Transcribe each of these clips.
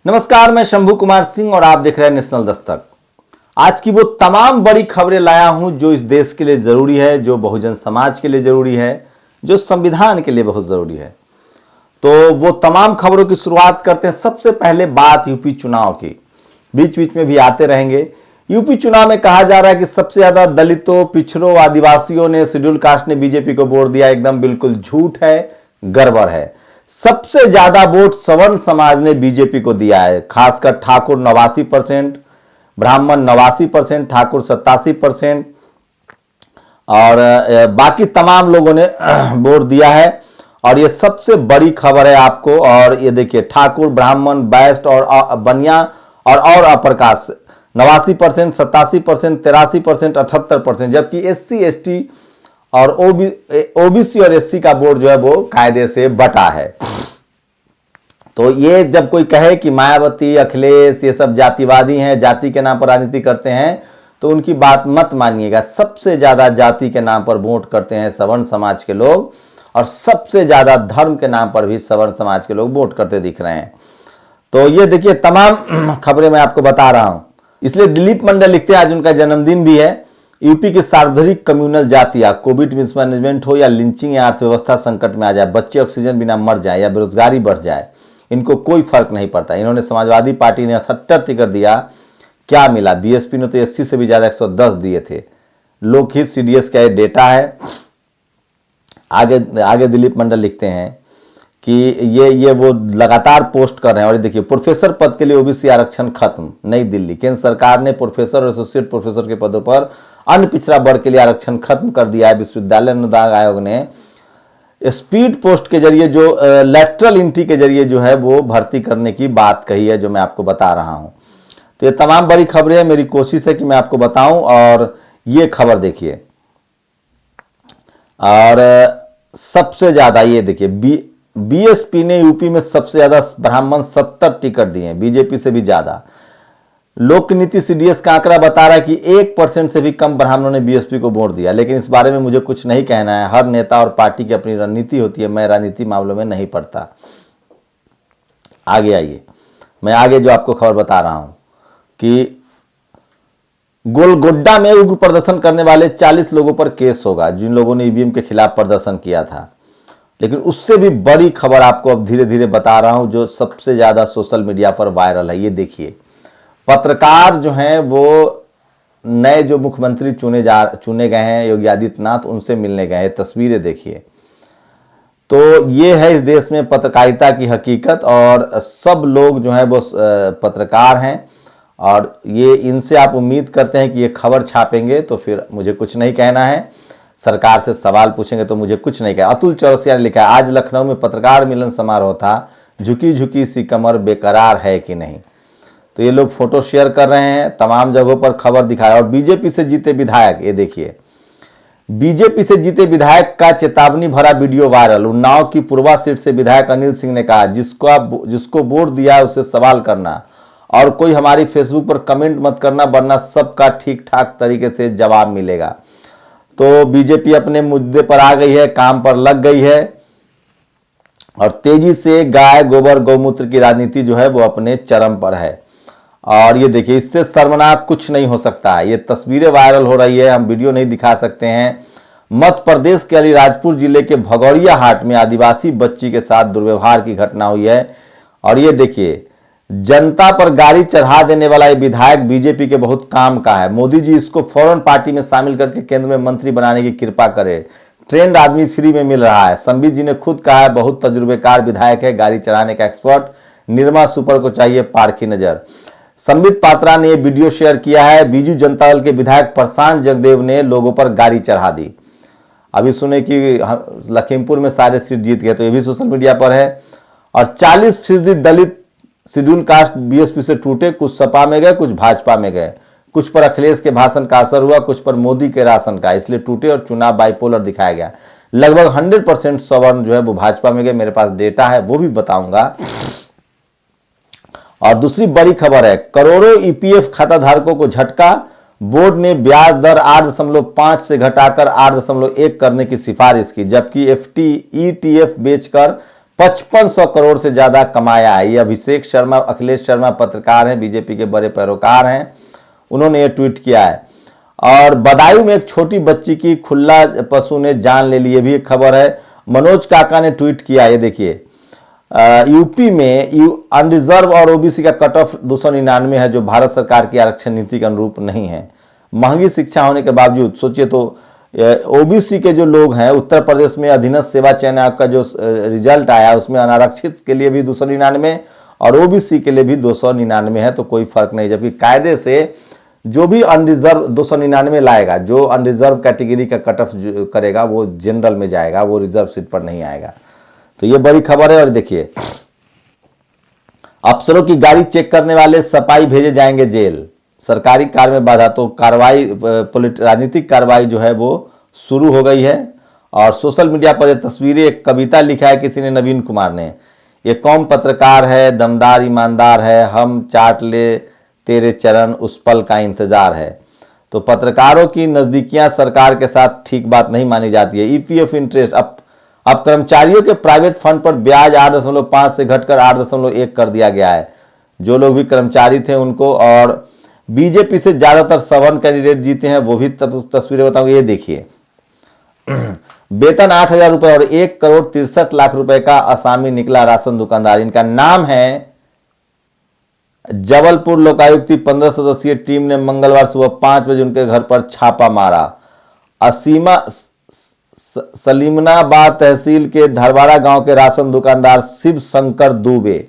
नमस्कार, मैं शंभू कुमार सिंह और आप देख रहे हैं नेशनल दस्तक। आज की वो तमाम बड़ी खबरें लाया हूं जो इस देश के लिए जरूरी है, जो बहुजन समाज के लिए जरूरी है, जो संविधान के लिए बहुत जरूरी है। तो वो तमाम खबरों की शुरुआत करते हैं। सबसे पहले बात यूपी चुनाव की, बीच बीच में भी आते रहेंगे। यूपी चुनाव में कहा जा रहा है कि सबसे ज्यादा दलितों, पिछड़ों, आदिवासियों ने, शेड्यूल कास्ट ने बीजेपी को वोट दिया। एकदम बिल्कुल झूठ है, गड़बड़ है। सबसे ज्यादा वोट सवर्ण समाज ने बीजेपी को दिया है, खासकर ठाकुर 89%, ब्राह्मण 89%, ठाकुर 87% और बाकी तमाम लोगों ने वोट दिया है। और ये सबसे बड़ी खबर है आपको। और ये देखिए, ठाकुर, ब्राह्मण, बैस्ट और बनिया और अपर कास्ट 89%, 87%, 83%, 78%, जबकि एससी, एसटी और ओबीसी और एससी का वोट जो है वो कायदे से बटा है। तो ये जब कोई कहे कि मायावती, अखिलेश ये सब जातिवादी हैं, जाति के नाम पर राजनीति करते हैं, तो उनकी बात मत मानिएगा। सबसे ज्यादा जाति के नाम पर वोट करते हैं सवर्ण समाज के लोग, और सबसे ज्यादा धर्म के नाम पर भी सवर्ण समाज के लोग वोट करते दिख रहे हैं। तो ये देखिए, तमाम खबरें मैं आपको बता रहा हूं। इसलिए दिलीप मंडल लिखते हैं, आज उनका जन्मदिन भी है। यूपी की सार्वजनिक कम्युनल जातियां, कोविड मिसमैनेजमेंट हो या लिंचिंग या अर्थव्यवस्था संकट में आ जाए, बच्चे ऑक्सीजन बिना मर जाए या बेरोजगारी बढ़ जाए, इनको कोई फर्क नहीं पड़ता। इन्होंने समाजवादी पार्टी ने 78 टिकट दिया, क्या मिला? बीएसपी ने तो 80 से भी ज्यादा 110 दिए थे। लोकहित सीडीएस का डेटा है। आगे दिलीप मंडल लिखते हैं कि ये वो लगातार पोस्ट कर रहे हैं। और देखिए, प्रोफेसर पद के लिए ओबीसी आरक्षण खत्म, नई दिल्ली। केंद्र सरकार ने प्रोफेसर और एसोसिएट प्रोफेसर के पदों पर अन्य पिछड़ा वर्ग के लिए आरक्षण खत्म कर दिया है। विश्वविद्यालय अनुदान आयोग ने स्पीड पोस्ट के जरिए, जो लैटरल एंट्री के जरिए जो है वो भर्ती करने की बात कही है, जो मैं आपको बता रहा हूं। तो ये तमाम बड़ी खबरें हैं। मेरी कोशिश है कि मैं आपको बताऊं। और ये खबर देखिए, और सबसे ज्यादा ये देखिए, बीएसपी ने यूपी में सबसे ज्यादा ब्राह्मण 70 टिकट दिए हैं, बीजेपी से भी ज्यादा। लोकनीति सीडीएस का आंकड़ा बता रहा है कि 1% से भी कम ब्राह्मणों ने बीएसपी को वोट दिया। लेकिन इस बारे में मुझे कुछ नहीं कहना है। हर नेता और पार्टी की अपनी रणनीति होती है। मैं राजनीति मामलों में नहीं पड़ता। आगे आइए, मैं आगे जो आपको खबर बता रहा हूं कि गोलगोड्डा में उग्र प्रदर्शन करने वाले 40 लोगों पर केस होगा, जिन लोगों ने ईवीएम के खिलाफ प्रदर्शन किया था। लेकिन उससे भी बड़ी खबर आपको अब धीरे धीरे बता रहा हूं, जो सबसे ज्यादा सोशल मीडिया पर वायरल है। ये देखिए, पत्रकार जो हैं वो नए जो मुख्यमंत्री चुने गए हैं, योगी आदित्यनाथ, उनसे मिलने गए हैं। तस्वीरें देखिए। तो ये है इस देश में पत्रकारिता की हकीकत। और सब लोग जो हैं वो पत्रकार हैं। और ये इनसे आप उम्मीद करते हैं कि ये खबर छापेंगे तो फिर मुझे कुछ नहीं कहना है। सरकार से सवाल पूछेंगे तो मुझे कुछ नहीं कहना। अतुल चौरसिया ने लिखा है, आज लखनऊ में पत्रकार मिलन समारोह था, झुकी झुकी सी कमर बेकरार है कि नहीं। तो ये लोग फोटो शेयर कर रहे हैं, तमाम जगहों पर खबर दिखाया। और बीजेपी से जीते विधायक, ये देखिए, बीजेपी से जीते विधायक का चेतावनी भरा वीडियो वायरल। उन्नाव की पूर्वा सीट से विधायक अनिल सिंह ने कहा, जिसको वोट दिया है उससे सवाल करना, और कोई हमारी फेसबुक पर कमेंट मत करना, वरना सबका ठीक ठाक तरीके से जवाब मिलेगा। तो बीजेपी अपने मुद्दे पर आ गई है, काम पर लग गई है, और तेजी से गाय गोबर गौमूत्र की राजनीति जो है वो अपने चरम पर है। और ये देखिए, इससे शर्मनाक कुछ नहीं हो सकता है। ये तस्वीरें वायरल हो रही है, हम वीडियो नहीं दिखा सकते हैं। मध्य प्रदेश के अलीराजपुर जिले के भगौरिया हाट में आदिवासी बच्ची के साथ दुर्व्यवहार की घटना हुई है। और ये देखिए, जनता पर गाड़ी चढ़ा देने वाला ये विधायक बीजेपी के बहुत काम का है। मोदी जी इसको फौरन पार्टी में शामिल करके केंद्र में मंत्री बनाने की कृपा करे। ट्रेंड आदमी फ्री में मिल रहा है। संबित जी ने खुद कहा है, बहुत तजुर्बेकार विधायक है, गाड़ी चढ़ाने का एक्सपर्ट। निर्मा सुपर को चाहिए पारखी नजर। संबित पात्रा ने वीडियो शेयर किया है। बीजू जनता दल के विधायक प्रशांत जगदेव ने लोगों पर गाड़ी चढ़ा दी। अभी सुने कि लखीमपुर में सारे सीट जीत गए, तो ये भी सोशल मीडिया पर है। और 40% दलित शेड्यूल कास्ट बीएसपी से टूटे, कुछ सपा में गए, कुछ भाजपा में गए। कुछ पर अखिलेश के भाषण का असर हुआ, कुछ पर मोदी के राशन का, इसलिए टूटे और चुनाव बाइपोलर दिखाया गया। लगभग 100% सवर्ण जो है वो भाजपा में गए। मेरे पास डेटा है, वो भी बताऊंगा। और दूसरी बड़ी खबर है, करोड़ों ईपीएफ खाता धारकों को झटका। बोर्ड ने ब्याज दर 8.5 से घटाकर 8.1 करने की सिफारिश की, जबकि ईटीएफ बेचकर 5500 करोड़ से ज्यादा कमाया है। ये अभिषेक शर्मा, अखिलेश शर्मा पत्रकार हैं, बीजेपी के बड़े पैरोकार हैं, उन्होंने ये ट्वीट किया है। और बदायूं में एक छोटी बच्ची की खुला पशु ने जान ले ली, ये भी एक खबर है। मनोज काका ने ट्वीट किया, ये देखिए, यूपी में अनरिजर्व और ओबीसी का कट ऑफ 299 है, जो भारत सरकार की आरक्षण नीति के अनुरूप नहीं है। महंगी शिक्षा होने के बावजूद सोचिए तो ओबीसी के जो लोग हैं, उत्तर प्रदेश में अधीनस्थ सेवा चयन आयोग का जो रिजल्ट आया उसमें अनारक्षित के लिए भी 299 और ओबीसी के लिए भी 299 है, तो कोई फर्क नहीं। जबकि कायदे से जो भी अनरिजर्व 299 लाएगा, जो अनरिजर्व कैटेगरी का कट ऑफ करेगा वो जनरल में जाएगा, वो रिजर्व सीट पर नहीं आएगा। तो ये बड़ी खबर है। और देखिए, अफसरों की गाड़ी चेक करने वाले सपाई भेजे जाएंगे जेल, सरकारी कार्य में बाधा। तो कार्रवाई, राजनीतिक कार्रवाई जो है वो शुरू हो गई है। और सोशल मीडिया पर ये तस्वीरें, एक कविता लिखा है किसी ने, नवीन कुमार ने, ये कौन पत्रकार है, दमदार ईमानदार है, हम चाट ले तेरे चरण, उस पल का इंतजार है। तो पत्रकारों की नजदीकियां सरकार के साथ ठीक बात नहीं मानी जाती है। ईपीएफ इंटरेस्ट, अब कर्मचारियों के प्राइवेट फंड पर ब्याज 8.5 से घटकर 8.1 कर दिया गया है, जो लोग भी कर्मचारी थे उनको। और बीजेपी से ज्यादातर सवर्ण कैंडिडेट जीते हैं, वो भी तस्वीरें बताऊंगा। ये देखिए, वेतन 8,000 रुपए और 1,63,00,000 रुपए का असामी निकला राशन दुकानदार। इनका नाम है जबलपुर लोकायुक्त 15 सदस्यीय टीम ने मंगलवार सुबह 5 बजे उनके घर पर छापा मारा। असीमा सलीमनाबाद तहसील के धरवाड़ा गांव के राशन दुकानदार शिव शंकर दुबे,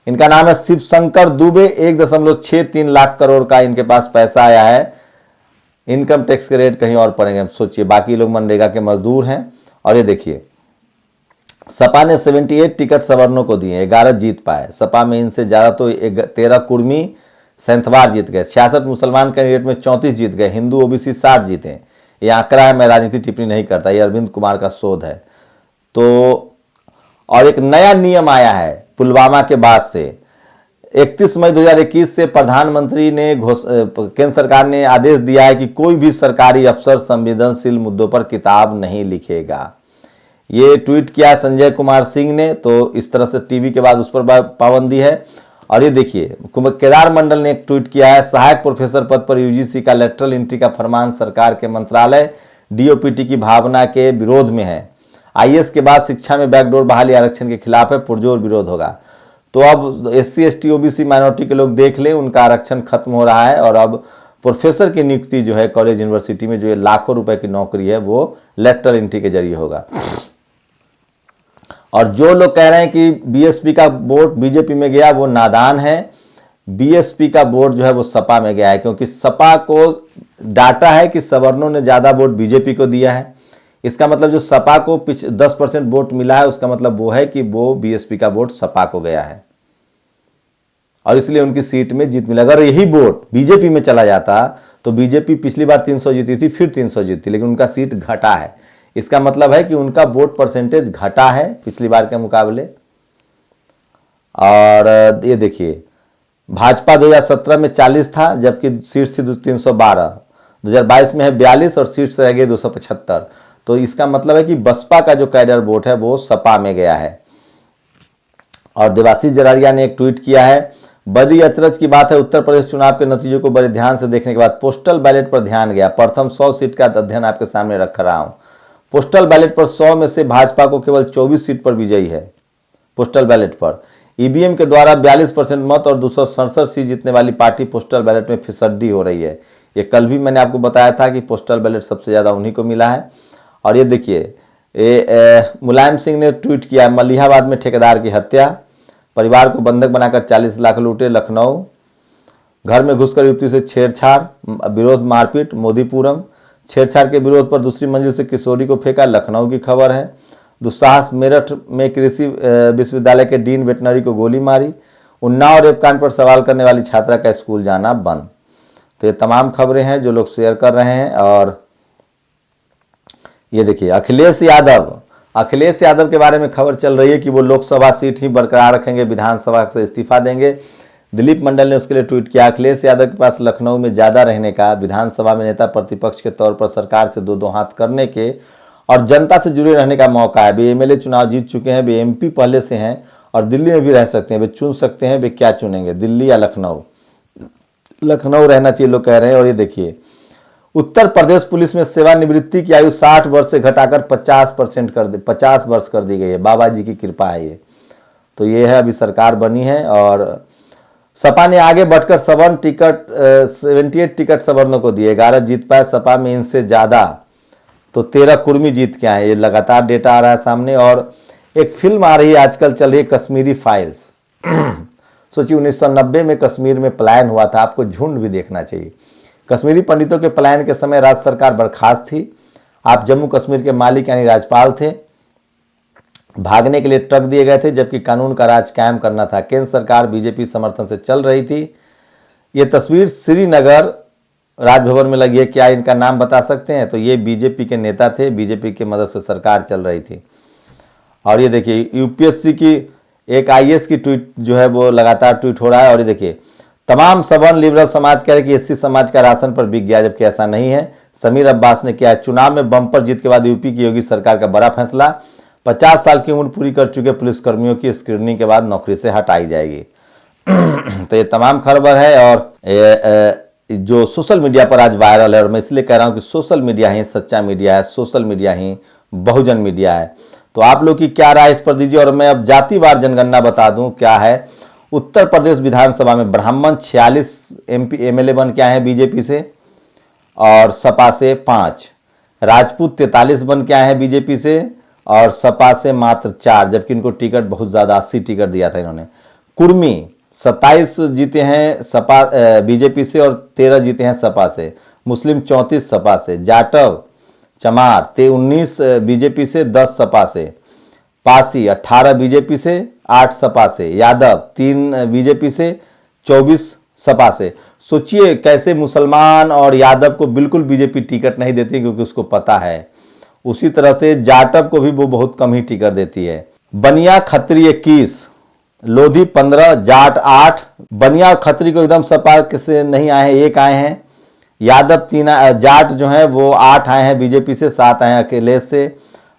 इनका नाम है शिव शंकर दुबे। 1.63 लाख करोड़ का इनके पास पैसा आया है। इनकम टैक्स के रेट कहीं और पड़ेंगे, सोचिए। बाकी लोग मनरेगा के मजदूर हैं। और ये देखिए, सपा ने 78 टिकट सवर्णों को दिए, 11 जीत पाए। सपा में इनसे ज्यादा तो 13 कुर्मी सैंतवार जीत गए, 66 मुसलमान कैंडिडेट में 34 जीत गए, हिंदू ओबीसी 60 जीते। ये आंकड़ा है, मैं राजनीति टिप्पणी नहीं करता, ये अरविंद कुमार का शोध है। तो और एक नया नियम आया है पुलवामा के बाद से। 31 मई 2021 से प्रधानमंत्री ने केंद्र सरकार ने आदेश दिया है कि कोई भी सरकारी अफसर संवेदनशील मुद्दों पर किताब नहीं लिखेगा। ये ट्वीट किया संजय कुमार सिंह ने। तो इस तरह से टीवी के बाद उस पर पाबंदी है। और ये देखिए, केदार मंडल ने एक ट्वीट किया है, सहायक प्रोफेसर पद पर यूजीसी का लेटरल एंट्री का फरमान सरकार के मंत्रालय डीओपीटी की भावना के विरोध में है। आईएएस के बाद शिक्षा में बैकडोर बहाली आरक्षण के खिलाफ है, पुरजोर विरोध होगा। तो अब एससी एसटी ओबीसी माइनॉरिटी के लोग देख लें, उनका आरक्षण खत्म हो रहा है। और अब प्रोफेसर की नियुक्ति जो है कॉलेज यूनिवर्सिटी में, जो लाखों रुपए की नौकरी है, वो लेटरल एंट्री के जरिए होगा। और जो लोग कह रहे हैं कि बीएसपी का वोट बीजेपी में गया, वो नादान है। बीएसपी का वोट जो है वो सपा में गया है, क्योंकि सपा को डाटा है कि सवर्णों ने ज्यादा वोट बीजेपी को दिया है। इसका मतलब जो सपा को 10% वोट मिला है, उसका मतलब वो है कि वो बीएसपी का वोट सपा को गया है और इसलिए उनकी सीट में जीत मिला। अगर यही वोट बीजेपी में चला जाता तो बीजेपी पिछली बार 300 जीती थी, फिर 300 जीती, लेकिन उनका सीट घटा है। इसका मतलब है कि उनका वोट परसेंटेज घटा है पिछली बार के मुकाबले। और ये देखिए, भाजपा 2017 में 40 था, जबकि सीट थी 312। 2022 में है 42 और सीट से रह गई 275। तो इसका मतलब है कि बसपा का जो कैडर वोट है वो सपा में गया है। और देवाशीष जरारिया ने एक ट्वीट किया है, बड़ी अचरज की बात है, उत्तर प्रदेश चुनाव के नतीजों को बड़े ध्यान से देखने के बाद पोस्टल बैलेट पर ध्यान गया। प्रथम 100 सीट का अध्ययन आपके सामने रख रहा हूं। पोस्टल बैलेट पर 100 में से भाजपा को केवल 24 सीट पर विजयी है। पोस्टल बैलेट पर ईवीएम के द्वारा 42% मत और 267 सीट जीतने वाली पार्टी पोस्टल बैलेट में फिसड्डी हो रही है। ये कल भी मैंने आपको बताया था कि पोस्टल बैलेट सबसे ज्यादा उन्हीं को मिला है। और ये देखिए, मुलायम सिंह ने ट्वीट किया, मलिहाबाद में ठेकेदार की हत्या, परिवार को बंधक बनाकर 40 लाख लूटे। लखनऊ, घर में घुसकर युवती से छेड़छाड़, विरोध मारपीट। मोदीपुरम, छेड़छाड़ के विरोध पर दूसरी मंजिल से किशोरी को फेंका। लखनऊ की खबर है। दुस्साहस, मेरठ में कृषि विश्वविद्यालय के डीन वेटनरी को गोली मारी। उन्नाव रेप कांड पर सवाल करने वाली छात्रा का स्कूल जाना बंद। तो ये तमाम खबरें हैं जो लोग शेयर कर रहे हैं। और ये देखिए, अखिलेश यादव के बारे में खबर चल रही है कि वो लोकसभा सीट ही बरकरार रखेंगे, विधानसभा से इस्तीफा देंगे। दिलीप मंडल ने उसके लिए ट्वीट किया, अखिलेश यादव के पास लखनऊ में ज्यादा रहने का, विधानसभा में नेता प्रतिपक्ष के तौर पर सरकार से दो हाथ करने के और जनता से जुड़े रहने का मौका है। वे एमएलए चुनाव जीत चुके हैं, वे एमपी पहले से हैं और दिल्ली में भी रह सकते हैं। वे चुन सकते हैं, वे क्या चुनेंगे, दिल्ली या लखनऊ। लखनऊ रहना चाहिए लोग कह रहे हैं। और ये देखिए, उत्तर प्रदेश पुलिस में सेवानिवृत्ति की आयु 60 वर्ष से घटाकर 50 वर्ष कर दी गई है। बाबा जी की कृपा है ये। तो ये है, अभी सरकार बनी है और सपा ने आगे बढ़कर 78 टिकट सवर्णों को दिए। 11 जीत पाए सपा में, इनसे ज्यादा तो 13 कुर्मी जीत के आए। ये लगातार डेटा आ रहा है सामने। और एक फिल्म आ रही है आजकल, चल रही है कश्मीरी फाइल्स। सोचिए 1990 में कश्मीर में पलायन हुआ था। आपको झुंड भी देखना चाहिए। कश्मीरी पंडितों के पलायन के समय राज्य सरकार बर्खास्त थी। आप जम्मू कश्मीर के मालिक यानी राज्यपाल थे। भागने के लिए ट्रक दिए गए थे, जबकि कानून का राज कायम करना था। केंद्र सरकार बीजेपी समर्थन से चल रही थी। ये तस्वीर श्रीनगर राजभवन में लगी है। क्या इनका नाम बता सकते हैं? तो ये बीजेपी के नेता थे। बीजेपी की मदद से सरकार चल रही थी। और ये देखिए, यूपीएससी की एक आईएएस की ट्वीट जो है वो लगातार ट्वीट हो रहा है। और ये देखिए, तमाम सवर्ण लिबरल समाज कह रहे कि एससी समाज का राशन पर बिक गया, जबकि ऐसा नहीं है। समीर अब्बास ने किया चुनाव में बम्पर जीत के बाद यूपी की योगी सरकार का बड़ा फैसला। 50 साल की उम्र पूरी कर चुके पुलिसकर्मियों की स्क्रीनिंग के बाद नौकरी से हटाई जाएगी। तो ये तमाम खबर है। और जो सोशल मीडिया पर आज वायरल है, और मैं इसलिए कह रहा हूं कि सोशल मीडिया ही सच्चा मीडिया है, सोशल मीडिया ही बहुजन मीडिया है। तो आप लोग की क्या राय इस पर दीजिए। और मैं अब जातिवार जनगणना बता दूं क्या है। उत्तर प्रदेश विधानसभा में ब्राह्मण 46 एमएलए बन के आए हैं बीजेपी से और सपा से 5। राजपूत 43 बन के आए हैं बीजेपी से और सपा से मात्र 4, जबकि इनको टिकट बहुत ज्यादा 80 टिकट दिया था इन्होंने। कुर्मी 27 जीते हैं सपा बीजेपी से और 13 जीते हैं सपा से। मुस्लिम 34 सपा से। जाटव चमार 19 बीजेपी से, 10 सपा से। पासी 18 बीजेपी से, 8 सपा से। यादव 3 बीजेपी से, 24 सपा से। सोचिए कैसे मुसलमान और यादव को बिल्कुल बीजेपी टिकट नहीं देती, क्योंकि उसको पता है। उसी तरह से जाटव को भी वो बहुत कम ही टिकट देती है। बनिया खत्री 21, लोधी 15, जाट 8। बनिया और खत्री को एकदम सपा से नहीं आए हैं, 1 आए हैं। यादव 3, जाट जो है वो 8 आए हैं बीजेपी से, 7 आए हैं अकेले से।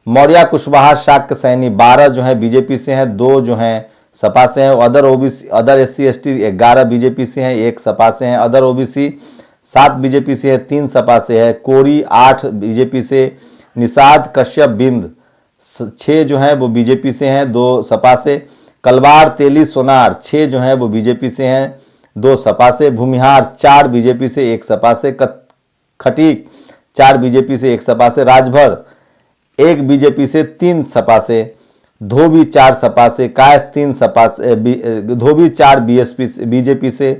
मौर्य कुशवाहा शाक्य सैनी 12 जो है बीजेपी से हैं, 2 जो हैं सपा से हैं। Other OBC, other SC ST 11 BJP से हैं, 1 सपा से हैं। अदर ओबीसी 7 बीजेपी से है, 3 सपा से है। कोरी 8 बीजेपी से। निषाद कश्यप बिंद 6 जो है वो बीजेपी से हैं, 2 सपा से। कलवार तेली सोनार 6 जो है वो बीजेपी से हैं, 2 सपा से। भूमिहार 4 बीजेपी से, 1 सपा से। खटीक 4 बीजेपी से, 1 सपा से। राजभर 1 बीजेपी से, 3 सपा से। धोबी 4 सपा से। कायस 3 सपा से। धोबी 4 बीजेपी से।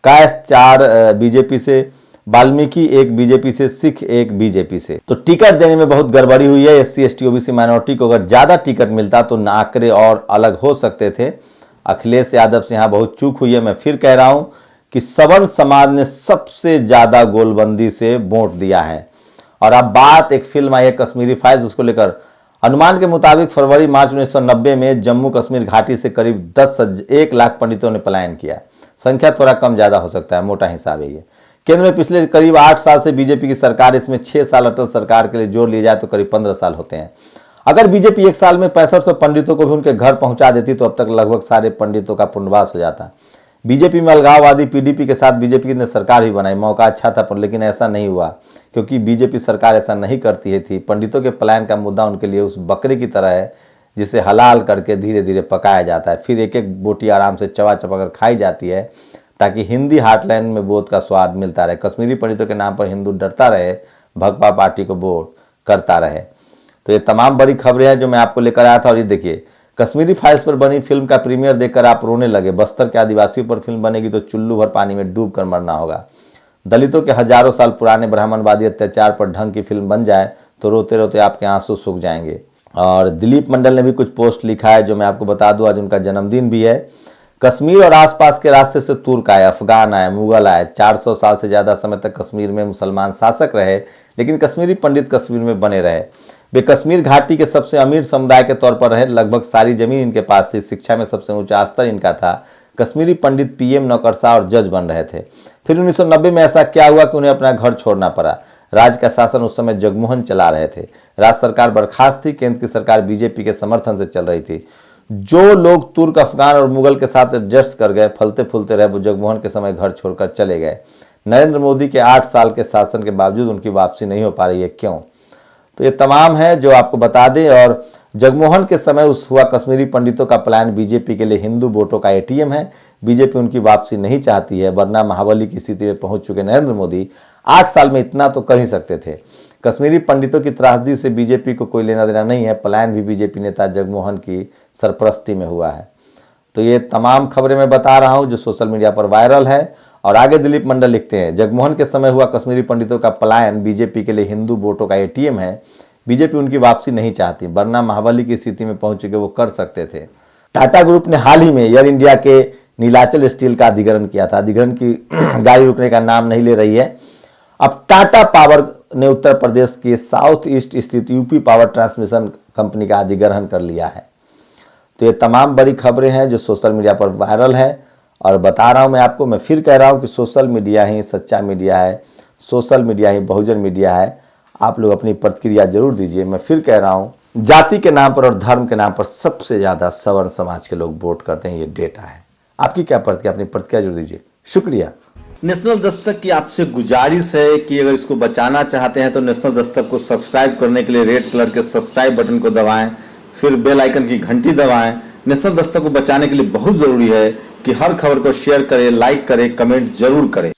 कायस 4 बीजेपी से। वाल्मीकि 1 बीजेपी से। सिख 1 बीजेपी से। तो टिकट देने में बहुत गड़बड़ी हुई है। एससी एसटी ओबीसी माइनॉरिटी को अगर ज्यादा टिकट मिलता तो आंकड़े और अलग हो सकते थे। अखिलेश यादव से यहाँ बहुत चूक हुई है। मैं फिर कह रहा हूं कि सवर्ण समाज ने सबसे ज्यादा गोलबंदी से वोट दिया है। और अब बात, एक फिल्म आई है कश्मीरी फाइल्स, उसको लेकर अनुमान के मुताबिक फरवरी मार्च 1990 में जम्मू कश्मीर घाटी से करीब 1 लाख पंडितों ने पलायन किया। संख्या थोड़ा कम ज्यादा हो सकता है, मोटा हिसाब है ये। केंद्र में पिछले करीब 8 साल से बीजेपी की सरकार, इसमें 6 साल अटल सरकार के लिए जोड़ लिए जाए तो करीब 15 साल होते हैं। अगर बीजेपी 1 साल में 6500 पंडितों को भी उनके घर पहुंचा देती तो अब तक लगभग सारे पंडितों का पुनर्वास हो जाता। बीजेपी में अलगाववादी पीडीपी के साथ बीजेपी ने सरकार भी बनाई। मौका अच्छा था पर लेकिन ऐसा नहीं हुआ, क्योंकि बीजेपी सरकार ऐसा नहीं करती थी। पंडितों के पलायन का मुद्दा उनके लिए उस बकरे की तरह है जिसे हलाल करके धीरे धीरे पकाया जाता है, फिर एक एक बोटी आराम से चबा चबा कर खाई जाती है ताकि हिंदी हार्टलैंड में वोट का स्वाद मिलता रहे। कश्मीरी पंडितों के नाम पर हिंदू डरता रहे, भाजपा पार्टी को वोट करता रहे। तो ये तमाम बड़ी खबरें हैं जो मैं आपको लेकर आया था। और ये देखिए, कश्मीरी फाइल्स पर बनी फिल्म का प्रीमियर देखकर आप रोने लगे। बस्तर के आदिवासियों पर फिल्म बनेगी तो चुल्लू भर पानी में डूब कर मरना होगा। दलितों के हजारों साल पुराने ब्राह्मणवादी अत्याचार पर ढंग की फिल्म बन जाए तो रोते रोते आपके आंसू सूख जाएंगे। और दिलीप मंडल ने भी कुछ पोस्ट लिखा है जो मैं आपको बता दूं, आज उनका जन्मदिन भी है। कश्मीर और आसपास के रास्ते से तुर्क आए, अफगान आए, मुगल आए। 400 साल से ज्यादा समय तक कश्मीर में मुसलमान शासक रहे, लेकिन कश्मीरी पंडित कश्मीर में बने रहे। वे कश्मीर घाटी के सबसे अमीर समुदाय के तौर पर रहे। लगभग सारी जमीन इनके पास थी। शिक्षा में सबसे ऊंचा स्तर इनका था। कश्मीरी पंडित पीएम, नौकरशाह और जज बन रहे थे। फिर 1990 में ऐसा क्या हुआ कि उन्हें अपना घर छोड़ना पड़ा। राज्य का शासन उस समय जगमोहन चला रहे थे। राज्य सरकार बर्खास्त थी, केंद्र की सरकार बीजेपी के समर्थन से चल रही थी। जो लोग तुर्क, अफगान और मुगल के साथ एडजस्ट कर गए, फलते फूलते रहे, वो जगमोहन के समय घर छोड़कर चले गए। नरेंद्र मोदी के 8 साल के शासन के बावजूद उनकी वापसी नहीं हो पा रही है, क्यों? तो ये तमाम है जो आपको बता दें। और जगमोहन के समय उस हुआ कश्मीरी पंडितों का पलायन बीजेपी के लिए हिंदू वोटों का एटीएम है। बीजेपी उनकी वापसी नहीं चाहती है, वरना महाबली की स्थिति में पहुंच चुके नरेंद्र मोदी 8 साल में इतना तो कर ही सकते थे। कश्मीरी पंडितों की त्रासदी से बीजेपी को कोई लेना देना नहीं है। पलायन भी बीजेपी नेता जगमोहन की सरपरस्ती में हुआ है। तो ये तमाम खबरें मैं बता रहा हूं जो सोशल मीडिया पर वायरल है। और आगे दिलीप मंडल लिखते हैं, जगमोहन के समय हुआ कश्मीरी पंडितों का पलायन बीजेपी के लिए हिंदू वोटों का एटीएम है। बीजेपी उनकी वापसी नहीं चाहती, वरना महाबली की स्थिति में पहुंच चुके वो कर सकते थे। टाटा ग्रुप ने हाल ही में एयर इंडिया के नीलाचल स्टील का अधिग्रहण किया था। अधिग्रहण की गाड़ी रुकने का नाम नहीं ले रही है। अब टाटा पावर ने उत्तर प्रदेश के साउथ ईस्ट स्थित यूपी पावर ट्रांसमिशन कंपनी का अधिग्रहण कर लिया है। तो ये तमाम बड़ी खबरें हैं जो सोशल मीडिया पर वायरल है। और बता रहा हूं मैं आपको, मैं फिर कह रहा हूं कि सोशल मीडिया ही सच्चा मीडिया है, सोशल मीडिया ही बहुजन मीडिया है। आप लोग अपनी प्रतिक्रिया जरूर दीजिए। मैं फिर कह रहा हूं, जाति के नाम पर और धर्म के नाम पर सबसे ज्यादा सवर्ण समाज के लोग वोट करते हैं, ये डेटा है। आपकी क्या प्रतिक्रिया, अपनी प्रतिक्रिया जरूर दीजिए। शुक्रिया। नेशनल दस्तक की आपसे गुजारिश है कि अगर इसको बचाना चाहते हैं तो नेशनल दस्तक को सब्सक्राइब करने के लिए रेड कलर के सब्सक्राइब बटन को दबाएं, फिर बेल आइकन की घंटी दबाएं। नेशनल दस्तक को बचाने के लिए बहुत जरूरी है कि हर खबर को शेयर करें, लाइक करें, कमेंट जरूर करें।